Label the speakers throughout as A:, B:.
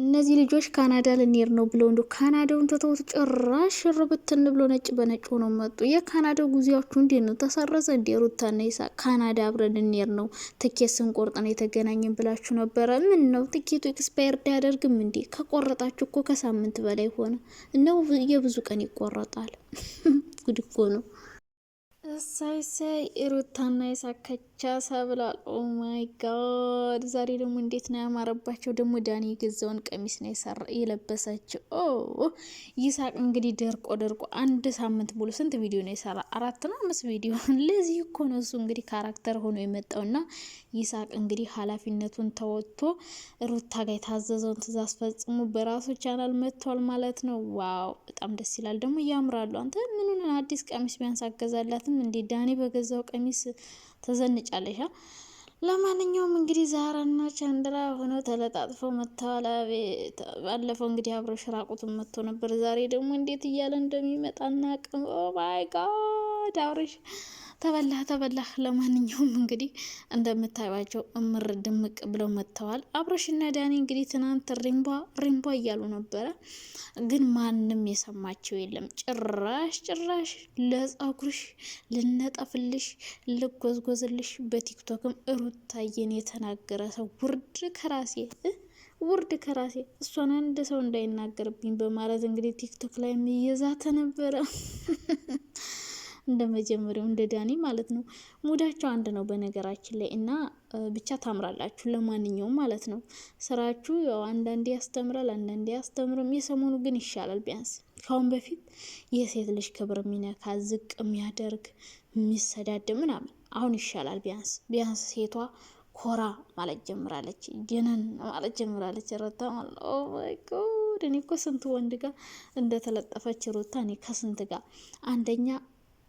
A: እነዚህ ልጆች ካናዳ ልንሄድ ነው ብለው እንዶ ካናዳውን ተተውት ጭራሽ ሽርብትን ብሎ ነጭ በነጭ ሆነው መጡ። የካናዳው ጉዞያችሁ እንዴት ነው? ተሰረዘ እንዴ? ሩታና ይሳቅ ካናዳ አብረን ልንሄድ ነው ትኬት ስንቆርጥ ነው የተገናኘን ብላችሁ ነበረ። ምን ነው ትኬቱ ኤክስፓየርድ አያደርግም እንዴ? ከቆረጣችሁ እኮ ከሳምንት በላይ ሆነ ነው። የብዙ ቀን ይቆረጣል። ጉድ እኮ ነው። እሳይ ሩታና ይሳቅ ከቻሳ ብሏል። ኦ ማይ ጋድ ዛሬ ደግሞ እንዴት ነው ያማረባቸው። ደግሞ ዳኒ የገዛውን ቀሚስ ነው የለበሰችው። ይሳቅ እንግዲህ ደርቆ አንድ ሳምንት ሙሉ ስንት ቪዲዮ ነው የሰራ? 4 ነው 5 ቪዲዮ። ለዚህ እኮ ነው እሱ እንግዲህ ካራክተር ሆኖ የመጣውና ይሳቅ እንግዲህ ኃላፊነቱን ተወጥቶ ሩታ ጋር የታዘዘውን ትእዛዝ ፈጽሞ በራሱ ቻናል መጥቷል ማለት ነው። ዋው በጣም ደስ ይላል። ደግሞ ያምራሉ። አንተ ምኑን አዲስ ቀሚስ ቢያንስ አገዛላትም እንዴ? ዳኒ በገዛው ቀሚስ ተዘንጫለሻ። ለማንኛውም እንግዲህ ዛራና ቻንድራ ሆነው ተለጣጥፈው መጥተዋል። ባለፈው እንግዲህ አብረሽ ራቁቱን መጥቶ ነበር። ዛሬ ደግሞ እንዴት እያለ እንደሚመጣ እናቅም። ኦ ማይ ጋድ አብረሽ ተበላህ። ለማንኛውም እንግዲህ እንደምታዩቸው እምር ድምቅ ብለው መጥተዋል። አብረሽና ዳኒ እንግዲህ ትናንት ሪምቧ እያሉ ነበረ፣ ግን ማንም የሰማቸው የለም። ጭራሽ ለጸጉርሽ ልነጠፍልሽ ልጎዝጎዝልሽ በቲክቶክም ሩታዬን የተናገረ ሰው ውርድ ከራሴ እሷን አንድ ሰው እንዳይናገርብኝ በማለት እንግዲህ ቲክቶክ ላይ እየዛተ ነበረ። እንደ መጀመሪያው እንደ ዳኒ ማለት ነው። ሙዳቸው አንድ ነው በነገራችን ላይ እና ብቻ ታምራላችሁ። ለማንኛውም ማለት ነው ስራችሁ ያው አንዳንዴ ያስተምራል፣ አንዳንዴ ያስተምርም። የሰሞኑ ግን ይሻላል። ቢያንስ ካሁን በፊት የሴት ልጅ ክብር የሚነካ ዝቅ የሚያደርግ የሚሰዳድብ ምናምን፣ አሁን ይሻላል። ቢያንስ ሴቷ ኮራ ማለት ጀምራለች፣ ጀነን ማለት ጀምራለች። ረታ ማለት ኦ ማይ ጎድ እኔ እኮ ስንት ወንድ ጋር እንደተለጠፈች ሩታ፣ እኔ ከስንት ጋር አንደኛ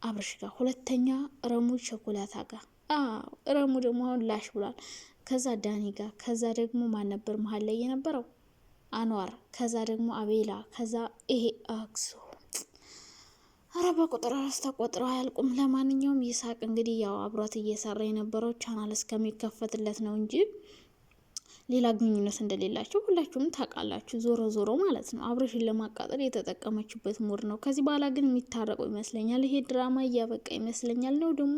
A: አብርሽ ጋር፣ ሁለተኛ ረሙ ቸኮላታ ጋር፣ ረሙ ደግሞ አሁን ላሽ ብሏል። ከዛ ዳኒ ጋር፣ ከዛ ደግሞ ማን ነበር መሀል ላይ የነበረው? አንዋር፣ ከዛ ደግሞ አቤላ፣ ከዛ ይሄ አክሱ። አረ በቁጥር ተቆጥረው አያልቁም። ለማንኛውም ይሳቅ እንግዲህ ያው አብሯት እየሰራ የነበረው ቻናል እስከሚከፈትለት ነው እንጂ ሌላ ግንኙነት እንደሌላቸው ሁላችሁም ታውቃላችሁ። ዞሮ ማለት ነው አብረሽን ለማቃጠል የተጠቀመችበት ሙድ ነው። ከዚህ በኋላ ግን የሚታረቁ ይመስለኛል። ይሄ ድራማ እያበቃ ይመስለኛል። ነው ደግሞ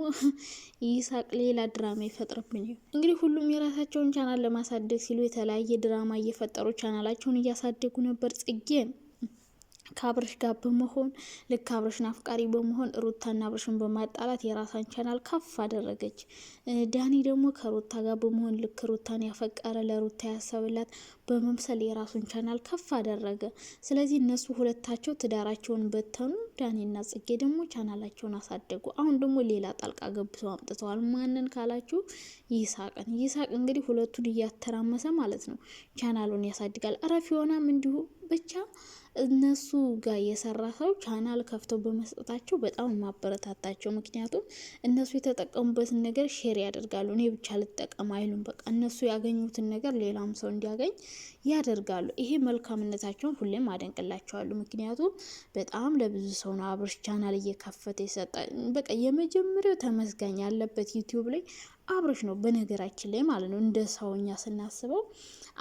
A: ይሳቅ ሌላ ድራማ ይፈጥርብኝ። እንግዲህ ሁሉም የራሳቸውን ቻናል ለማሳደግ ሲሉ የተለያየ ድራማ እየፈጠሩ ቻናላቸውን እያሳደጉ ነበር። ጽጌን ከአብረሽ ጋር በመሆን ልክ አብረሽን አፍቃሪ በመሆን ሩታና አብረሽን በማጣላት የራሳን ቻናል ከፍ አደረገች። ዳኒ ደግሞ ከሩታ ጋር በመሆን ልክ ሩታን ያፈቀረ ለሩታ ያሰብላት በመምሰል የራሱን ቻናል ከፍ አደረገ። ስለዚህ እነሱ ሁለታቸው ትዳራቸውን በተኑ፣ ዳኒና ጽጌ ደግሞ ቻናላቸውን አሳደጉ። አሁን ደግሞ ሌላ ጣልቃ ገብተው አምጥተዋል። ማንን ካላችሁ ይሳቅን። ይሳቅ እንግዲህ ሁለቱን እያተራመሰ ማለት ነው ቻናሉን ያሳድጋል። አረፍ የሆናም እንዲሁ ብቻ እነሱ ጋር የሰራ ሰው ቻናል ከፍተው በመስጠታቸው በጣም ማበረታታቸው። ምክንያቱም እነሱ የተጠቀሙበትን ነገር ሼር ያደርጋሉ። እኔ ብቻ ልጠቀም አይሉም። በቃ እነሱ ያገኙትን ነገር ሌላም ሰው እንዲያገኝ ያደርጋሉ። ይሄ መልካምነታቸውን ሁሌም አደንቅላቸዋሉ። ምክንያቱም በጣም ለብዙ ሰው ነው አብርሽ ቻናል እየከፈተ የሰጠ። በቃ የመጀመሪያው ተመስጋኝ ያለበት ዩቲዩብ ላይ አብርሽ ነው በነገራችን ላይ ማለት ነው። እንደ ሰውኛ ስናስበው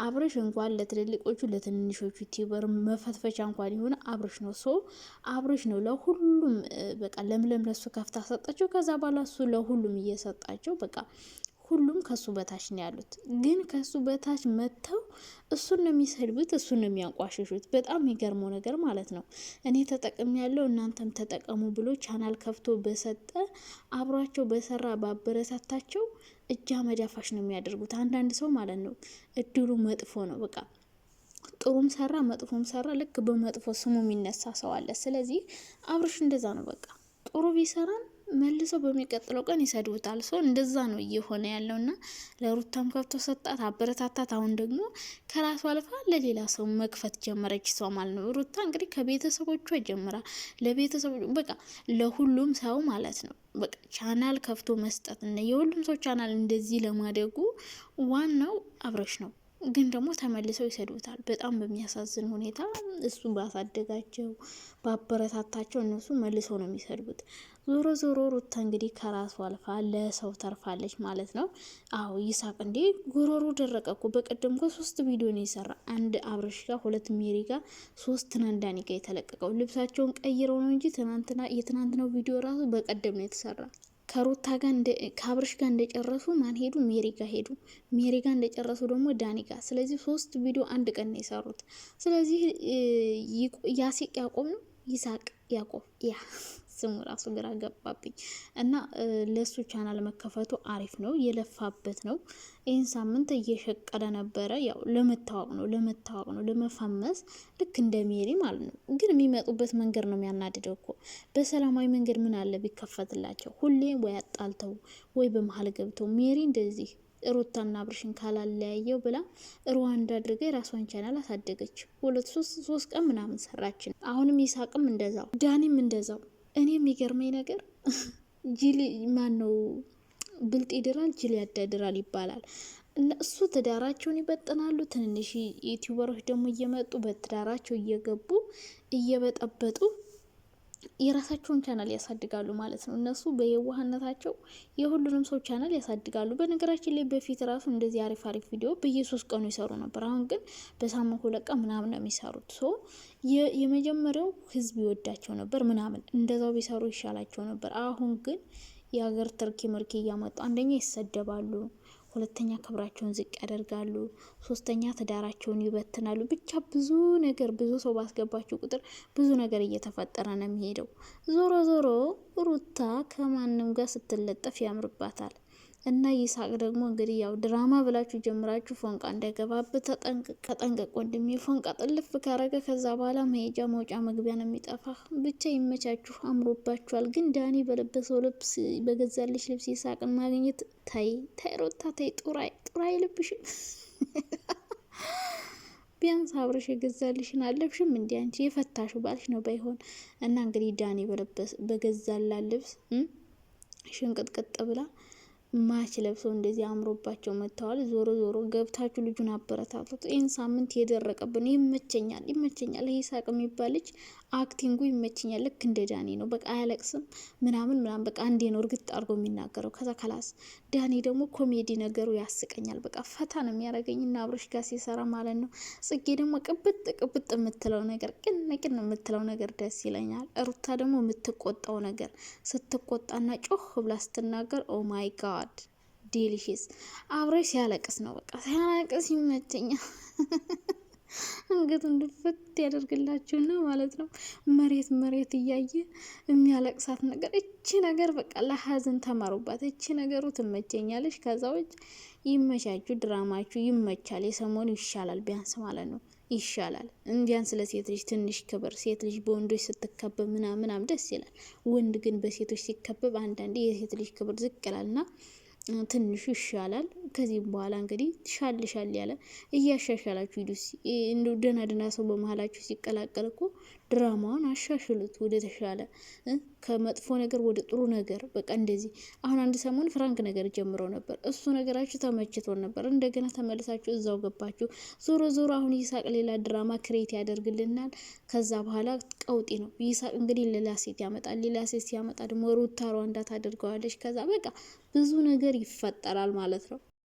A: አብርሽ እንኳን ለትልልቆቹ ለትንንሾቹ ዩቲዩበር መፈትፈቻ እንኳን የሆነ አብርሽ ነው። አብርሽ ነው ለሁሉም በቃ ለምለም ለሱ ከፍታ ሰጣቸው። ከዛ በኋላ እሱ ለሁሉም እየሰጣቸው በቃ ሁሉም ከሱ በታች ነው ያሉት። ግን ከሱ በታች መጥተው እሱን ነው የሚሰድቡት፣ እሱን ነው የሚያንቋሽሹት። በጣም የሚገርመው ነገር ማለት ነው እኔ ተጠቅም ያለው እናንተም ተጠቀሙ ብሎ ቻናል ከፍቶ በሰጠ አብሯቸው በሰራ ባበረታታቸው እጃ መዳፋሽ ነው የሚያደርጉት። አንዳንድ ሰው ማለት ነው እድሉ መጥፎ ነው። በቃ ጥሩም ሰራ መጥፎም ሰራ ልክ በመጥፎ ስሙ የሚነሳ ሰው አለ። ስለዚህ አብርሽ እንደዛ ነው። በቃ ጥሩ ቢሰራን መልሰው በሚቀጥለው ቀን ይሰድቡታል። ሰው እንደዛ ነው እየሆነ ያለውና ለሩታም ከፍቶ ሰጣት፣ አበረታታት። አሁን ደግሞ ከራሷ አልፋ ለሌላ ሰው መክፈት ጀመረች ሰው ማለት ነው። ሩታ እንግዲህ ከቤተሰቦቿ ጀምራ ለቤተሰቦቿ በቃ ለሁሉም ሰው ማለት ነው በቃ ቻናል ከፍቶ መስጠት እና የሁሉም ሰው ቻናል እንደዚህ ለማደጉ ዋናው አብርሽ ነው። ግን ደግሞ ተመልሰው ይሰዱታል በጣም በሚያሳዝን ሁኔታ። እሱ ባሳደጋቸው ባበረታታቸው እነሱ መልሰው ነው የሚሰድቡት። ዞሮ ዞሮ ሩታ እንግዲህ ከራሱ አልፋ ለሰው ተርፋለች ማለት ነው። አዎ ይሳቅ እንዴ ጉሮሮ ደረቀ እኮ። በቀደም እኮ 3 ቪዲዮ ነው የሰራ። 1 አብርሽ ጋር፣ 2 ሜሪ ጋር፣ 3 ናንዳኒ ጋር የተለቀቀው። ልብሳቸውን ቀይረው ነው እንጂ የትናንትናው ቪዲዮ ራሱ በቀደም ነው የተሰራ። ከሩታ ጋር ከአብርሽ ጋር እንደጨረሱ ማን ሄዱ? ሜሪ ጋር ሄዱ። ሜሪ ጋር እንደጨረሱ ደግሞ ዳኒ ጋር። ስለዚህ 3 ቪዲዮ አንድ ቀን ነው የሰሩት። ስለዚህ ያሲቅ ያቆም ነው ይሳቅ ያቆብ ያ ስሙ ራሱ ግራ ገባብኝ። እና ለሱ ቻናል መከፈቱ አሪፍ ነው፣ የለፋበት ነው። ይህን ሳምንት እየሸቀለ ነበረ። ያው ለመታወቅ ነው ለመፈመስ፣ ልክ እንደ ሜሪ ማለት ነው። ግን የሚመጡበት መንገድ ነው የሚያናድደው እኮ። በሰላማዊ መንገድ ምን አለ ቢከፈትላቸው። ሁሌ ወይ አጣልተው ወይ በመሀል ገብተው። ሜሪ እንደዚህ ሩታና አብርሽን ካላለያየው ብላ ሩዋንዳ አድርጋ የራሷን ቻናል አሳደገች። 2-3 ቀን ምናምን ሰራችን። አሁንም ይሳቅም እንደዛው፣ ዳኒም እንደዛው። እኔ የሚገርመኝ ነገር ጅል ማን ነው ብልጥ ይድራል ጅል ያዳድራል ይባላል። እነሱ ትዳራቸውን ይበጥናሉ። ትንንሽ ዩቲዩበሮች ደግሞ እየመጡ በትዳራቸው እየገቡ እየበጠበጡ የራሳቸውን ቻናል ያሳድጋሉ ማለት ነው። እነሱ በየዋህነታቸው የሁሉንም ሰው ቻናል ያሳድጋሉ። በነገራችን ላይ በፊት ራሱ እንደዚህ አሪፍ ቪዲዮ በየ3 ቀኑ ይሰሩ ነበር። አሁን ግን በሳምንት 2 ቀን ምናምን ነው የሚሰሩት። የመጀመሪያው ህዝብ ይወዳቸው ነበር ምናምን፣ እንደዛው ቢሰሩ ይሻላቸው ነበር። አሁን ግን የሀገር ትርኪ ምርኪ እያመጡ አንደኛ ይሰደባሉ፣ 2ኛ ክብራቸውን ዝቅ ያደርጋሉ፣ 3ኛ ትዳራቸውን ይበትናሉ። ብቻ ብዙ ነገር፣ ብዙ ሰው ባስገባቸው ቁጥር ብዙ ነገር እየተፈጠረ ነው የሚሄደው። ዞሮ ዞሮ ሩታ ከማንም ጋር ስትለጠፍ ያምርባታል። እና ይሳቅ ደግሞ እንግዲህ ያው ድራማ ብላችሁ ጀምራችሁ ፎንቃ እንዳይገባበት ተጠንቀቅ ወንድሜ። ፎንቃ ጥልፍ ካረገ ከዛ በኋላ መሄጃ መውጫ መግቢያ ነው የሚጠፋ። ብቻ ይመቻችሁ፣ አምሮባችኋል። ግን ዳኒ በለበሰው ልብስ በገዛልሽ ልብስ ይሳቅን ማግኘት ታይ ሩታ ታይ። ጡራይ ልብሽም ቢያንስ አብረሽ የገዛልሽን አለብሽም እንዲ አንቺ የፈታሹ ባልሽ ነው ባይሆን። እና እንግዲህ ዳኒ በገዛላ ልብስ ሽንቅጥቅጥ ብላ ማች ለብሰው እንደዚህ አምሮባቸው መጥተዋል። ዞሮ ዞሮ ገብታችሁ ልጁን አበረታቱት። ይህን ሳምንት የደረቀብን ይመቸኛል። ይሳቅ የሚባል ልጅ አክቲንጉ ይመቸኛል። ልክ እንደ ዳኒ ነው። በቃ አያለቅስም ምናምን በቃ አንዴ ነው እርግጥ አድርጎ የሚናገረው። ከዛ ከላስ ዳኒ ደግሞ ኮሜዲ ነገሩ ያስቀኛል። በቃ ፈታ ነው የሚያደርገኝ እና አብረሽ ጋር ሲሰራ ማለት ነው። ጽጌ ደግሞ ቅብጥ የምትለው ነገር ቅን የምትለው ነገር ደስ ይለኛል። ሩታ ደግሞ የምትቆጣው ነገር ስትቆጣና ጮህ ብላ ስትናገር ኦ ማይ ጋድ ዴሊሽስ። አብረሽ ሲያለቅስ ነው በቃ ሲያለቅስ ይመቸኛል። አንገቱን ድፍት ያደርግላችሁና ማለት ነው። መሬት እያየ የሚያለቅሳት ነገር እቺ ነገር በቃ ለሀዘን ተማሩባት። እቺ ነገሩ ትመቸኛለች። ከዛ ውጭ ይመቻችሁ፣ ድራማችሁ ይመቻል። የሰሞኑ ይሻላል ቢያንስ ማለት ነው ይሻላል። እንዲያን ስለ ሴት ልጅ ትንሽ ክብር፣ ሴት ልጅ በወንዶች ስትከበብ ምናምን ደስ ይላል። ወንድ ግን በሴቶች ሲከበብ አንዳንዴ የሴት ልጅ ክብር ዝቅ ይላልና ትንሹ ይሻላል። ከዚህም በኋላ እንግዲህ ሻል ያለ እያሻሻላችሁ ሂዱ። እንደ ደህና ሰው በመሀላችሁ ሲቀላቀል እኮ ድራማውን አሻሽሉት ወደ ተሻለ፣ ከመጥፎ ነገር ወደ ጥሩ ነገር። በቃ እንደዚህ አሁን አንድ ሰሞን ፍራንክ ነገር ጀምረው ነበር። እሱ ነገራችሁ ተመችቶን ነበር። እንደገና ተመልሳችሁ እዛው ገባችሁ። ዞሮ አሁን ይሳቅ ሌላ ድራማ ክሬት ያደርግልናል። ከዛ በኋላ ቀውጢ ነው ይሳቅ እንግዲህ ሌላ ሴት ያመጣል። ሌላ ሴት ሲያመጣ ደግሞ ሩታ ሩዋንዳ ታደርገዋለች። ከዛ በቃ ብዙ ነገር ይፈጠራል ማለት ነው።